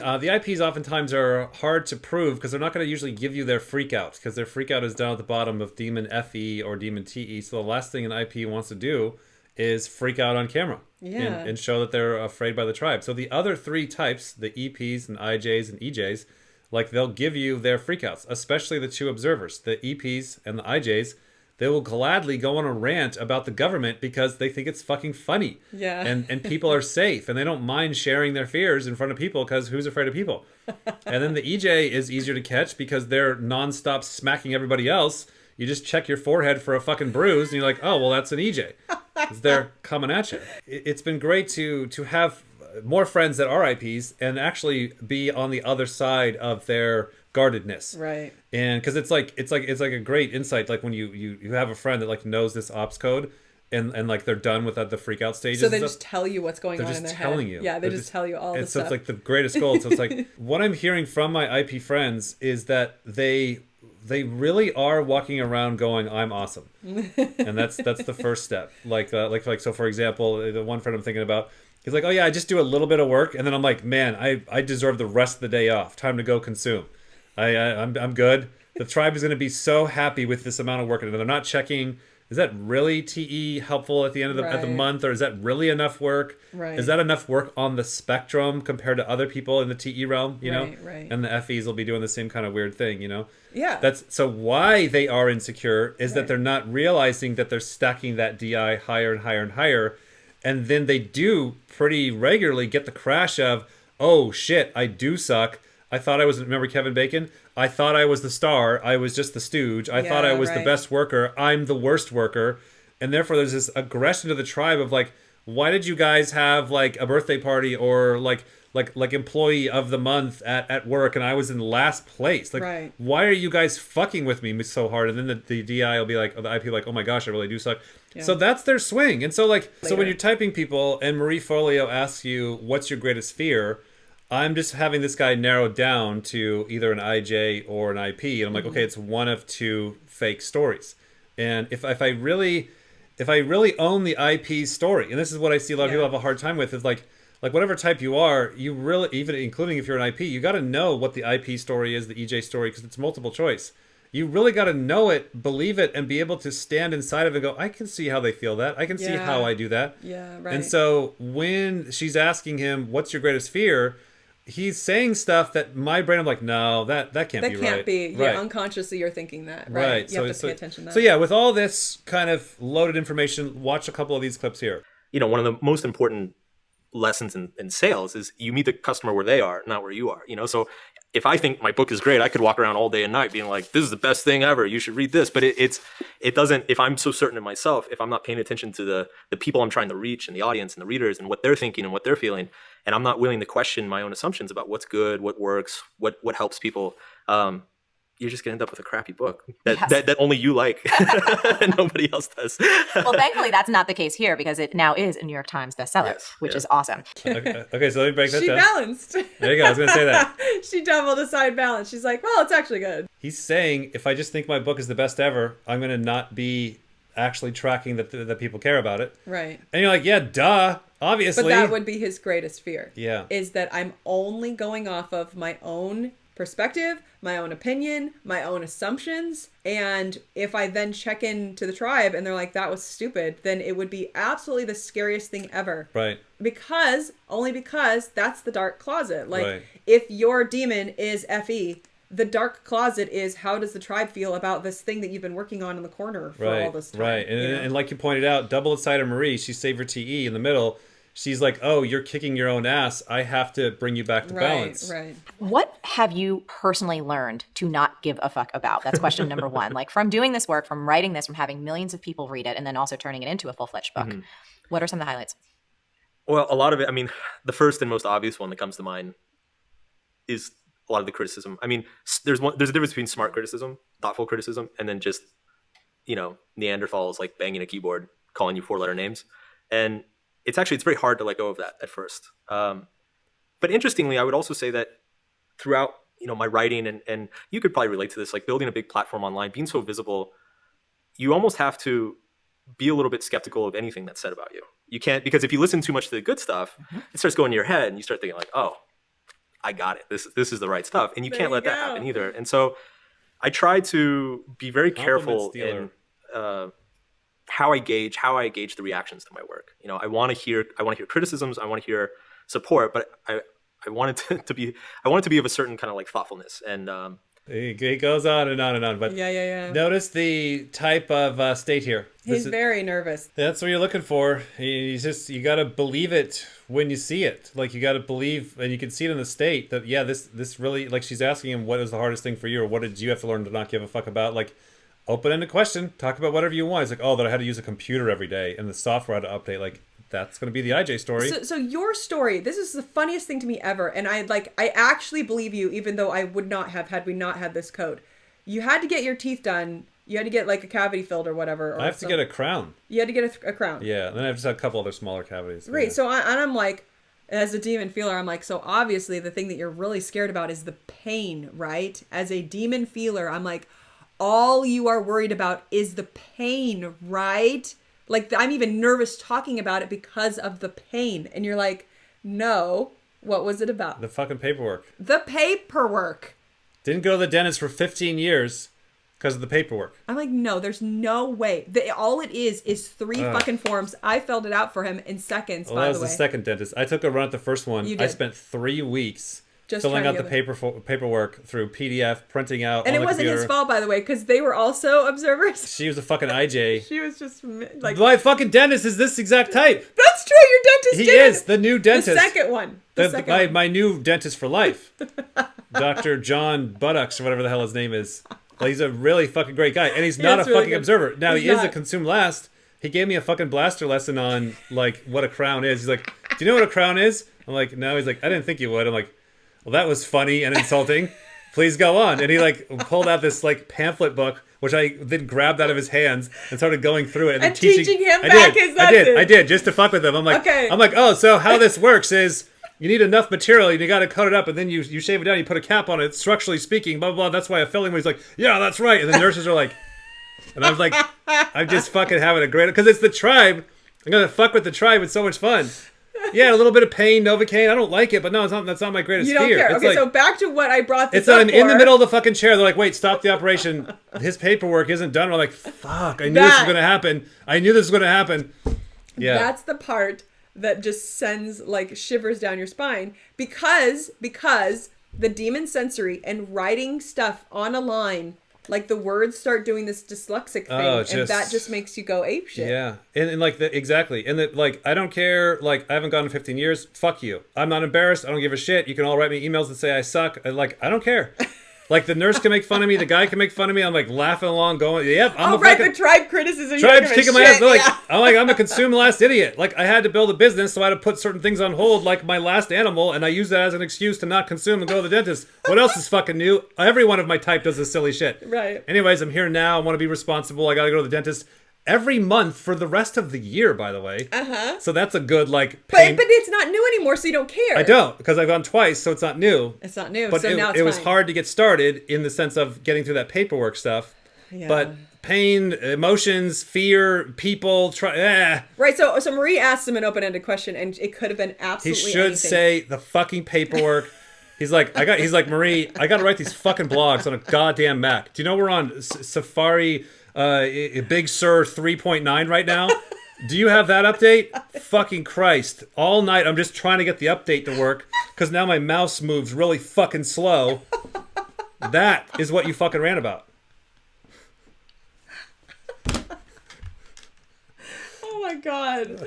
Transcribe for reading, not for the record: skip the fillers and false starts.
The IPs oftentimes are hard to prove because they're not going to usually give you their freak out, because their freak out is down at the bottom of daemon FE or daemon TE. So the last thing an IP wants to do is freak out on camera and show that they're afraid by the tribe. So the other three types, the EPs and IJs and EJs, like they'll give you their freakouts, especially the two observers, the EPs and the IJs. They will gladly go on a rant about the government because they think it's fucking funny. Yeah. And people are safe and they don't mind sharing their fears in front of people because who's afraid of people? And then the EJ is easier to catch because they're nonstop smacking everybody else. You just check your forehead for a fucking bruise and you're like, oh, well, that's an EJ. They're coming at you. It's been great to have more friends that are IPs and actually be on the other side of their guardedness. Right. And because it's like a great insight, like when you have a friend that like knows this ops code and like they're done with the freak out stages. So they just tell you what's going on in their head. They're just telling you. Yeah, they just tell you all the so stuff. it's like the greatest gold. So it's like what I'm hearing from my IP friends is that they really are walking around going, I'm awesome. And that's the first step. Like so for example, the one friend I'm thinking about, he's like, oh yeah, I just do a little bit of work. And then I'm like, man, I deserve the rest of the day off. Time to go consume. I'm good. The tribe is going to be so happy with this amount of work. And they're not checking, is that really TE helpful at the end of the month? Or is that really enough work? Right. Is that enough work on the spectrum compared to other people in the TE realm? You know? Right. And the FEs will be doing the same kind of weird thing, you know? Yeah. That's so why they are insecure is that they're not realizing that they're stacking that DI higher and higher and higher. And then they do pretty regularly get the crash of, oh shit, I do suck. I thought I was, remember Kevin Bacon? I thought I was the star. I was just the stooge. I thought I was the best worker. I'm the worst worker. And therefore there's this aggression to the tribe of like, why did you guys have like a birthday party or like employee of the month at work and I was in last place? Like, why are you guys fucking with me so hard? And then the DI will be like, the IP will be like, oh my gosh, I really do suck. Yeah. So that's their swing. And so like, so when you're typing people and Marie Folio asks you, what's your greatest fear? I'm just having this guy narrowed down to either an IJ or an IP. And I'm like, okay, it's one of two fake stories. And if I really own the IP story, and this is what I see a lot of people have a hard time with, is like whatever type you are, you really, even including if you're an IP, you got to know what the IP story is, the EJ story, because it's multiple choice. You really got to know it, believe it, and be able to stand inside of it and go, I can see how they feel that. I can see how I do that. Yeah, right. And so when she's asking him, what's your greatest fear? He's saying stuff that my brain, I'm like, no, that can't be right. That can't be. Yeah, unconsciously you're thinking that. Right. You have to pay attention to that. So yeah, with all this kind of loaded information, watch a couple of these clips here. You know, one of the most important lessons in sales is you meet the customer where they are, not where you are. You know, so if I think my book is great, I could walk around all day and night being like, this is the best thing ever. You should read this. But it doesn't, if I'm so certain of myself, if I'm not paying attention to the people I'm trying to reach and the audience and the readers and what they're thinking and what they're feeling, and I'm not willing to question my own assumptions about what's good, what works, what helps people, you're just going to end up with a crappy book that only you like and nobody else does. Well, thankfully, that's not the case here because it now is a New York Times bestseller, which is awesome. Okay, so let me break that down. She balanced. There you go. I was going to say that. She doubled the side balance. She's like, well, it's actually good. He's saying, if I just think my book is the best ever, I'm going to not be actually tracking that people care about it. Right. And you're like, yeah, duh. Obviously. But that would be his greatest fear. Yeah. Is that I'm only going off of my own perspective, my own opinion, my own assumptions. And if I then check into the tribe and they're like, that was stupid, then it would be absolutely the scariest thing ever. Right. Only because that's the dark closet. Like, if your demon is FE, the dark closet is, how does the tribe feel about this thing that you've been working on in the corner for all this time? Right. And like you pointed out, double side of Marie, she's Saver TE in the middle. She's like, oh, you're kicking your own ass. I have to bring you back to balance. Right. What have you personally learned to not give a fuck about? That's question number one. Like, from doing this work, from writing this, from having millions of people read it, and then also turning it into a full-fledged book. Mm-hmm. What are some of the highlights? Well, a lot of it, I mean, the first and most obvious one that comes to mind is a lot of the criticism. I mean, there's a difference between smart criticism, thoughtful criticism, and then just, Neanderthals like banging a keyboard, calling you 4-letter names. And it's very hard to let go of that at first. But interestingly, I would also say that throughout, my writing, and you could probably relate to this, like building a big platform online, being so visible, you almost have to be a little bit skeptical of anything that's said about you. You can't, because if you listen too much to the good stuff, it starts going in your head and you start thinking like, oh, I got it. This is the right stuff, and you There can't you let that go. happen either. And so I try to be very careful Compliment in how I gauge the reactions to my work. You know, I want to hear criticisms, I want to hear support, but I want it to be of a certain kind of like thoughtfulness. And It goes on and on and on. But Yeah. notice the type of state here. He's very nervous. That's what you're looking for. He's just, you got to believe it when you see it. Like, you got to believe, and you can see it in the state that, yeah, this really, like, she's asking him, what is the hardest thing for you, or what did you have to learn to not give a fuck about? Like, open-ended question. Talk about whatever you want. It's like, oh, that I had to use a computer every day and the software had to update. Like, that's going to be the IJ story. So your story, this is the funniest thing to me ever. And I actually believe you, even though I would not have had we not had this code. You had to get your teeth done. You had to get like a cavity filled or whatever. Or I have to get a crown. You had to get a crown. Yeah, and then I've just had a couple other smaller cavities. Right. Yeah. So I'm like, as a demon feeler, I'm like, so obviously the thing that you're really scared about is the pain, right? As a demon feeler, I'm like, all you are worried about is the pain, right? Like, I'm even nervous talking about it because of the pain. And you're like, no, what was it about? The fucking paperwork. The paperwork. Didn't go to the dentist for 15 years because of the paperwork. I'm like, no, there's no way. All it is 3 fucking forms. I filled it out for him in seconds, Well, by that the was way. the second dentist. I took a run at the first one. You I did. spent 3 weeks Just filling trying out to the get paperwork through PDF, printing out And on it the wasn't computer. his fault, by the way, because they were also observers. She was a fucking IJ. She was just like, My fucking dentist is this exact type. that's true, your dentist He did is it. the new dentist. The second one. The second one. My new dentist for life. Dr. John Buttocks, or whatever the hell his name is. Well, he's a really fucking great guy. And he's not a is really fucking good. observer. Now, He's he is a not. consume last. He gave me a fucking blaster lesson on, like, what a crown is. He's like, do you know what a crown is? I'm like, no. He's like, I didn't think you would. I'm like, well, that was funny and insulting. Please go on. And he, like, pulled out this, like, pamphlet book, which I then grabbed out of his hands and started going through it. And teaching him back his I lesson. did, just to fuck with him. I'm like, Okay. oh, so how this works is you need enough material, and you got to cut it up, and then you shave it down, you put a cap on it, structurally speaking, blah, blah, blah. That's why a filling was like, yeah, that's right. And the nurses are like, and I was like, I'm just fucking having a great, because it's the tribe. I'm going to fuck with the tribe. It's so much fun. Yeah, a little bit of pain, Novocaine. I don't like it, but no, that's not my greatest You don't fear. care. It's Okay, like, so back to what I brought this it's up on, in the for. middle of the fucking chair. They're like, wait, stop the operation. His paperwork isn't done. I'm like, fuck, I knew this was going to happen. Yeah. That's the part that just sends like shivers down your spine because the demon sensory and writing stuff on a line, like the words start doing this dyslexic thing, and that just makes you go apeshit. Yeah, and like exactly, and that like I don't care. Like I haven't gone in 15 years. Fuck you. I'm not embarrassed. I don't give a shit. You can all write me emails that say I suck. Like I don't care. Like the nurse can make fun of me. The guy can make fun of me. I'm like laughing along, going, "Yep, I'm a right, fucking the tribe criticism. tribe's kicking my ass." They're like, yeah. I'm a consume last idiot. Like I had to build a business, so I had to put certain things on hold, like my last animal, and I use that as an excuse to not consume and go to the dentist. What else is fucking new? Every one of my type does this silly shit. Right. Anyways, I'm here now. I want to be responsible. I got to go to the dentist every month for the rest of the year, by the way. Uh-huh. So that's a good, like, But it's not new anymore, so you don't care. I don't, because I've gone twice, so it's not new. It's not new, But so now it's it was fine. hard to get started in the sense of getting through that paperwork stuff. Yeah. But pain, emotions, fear, people, Right, so Marie asked him an open-ended question, and it could have been He absolutely should anything. say the fucking paperwork. He's like, Marie, I got to write these fucking blogs on a goddamn Mac. Do you know we're on Safari Big Sur 3.9 right now? Do you have that update? Fucking Christ. All night I'm just trying to get the update to work because now my mouse moves really fucking slow. That is what you fucking ran about. Oh my god.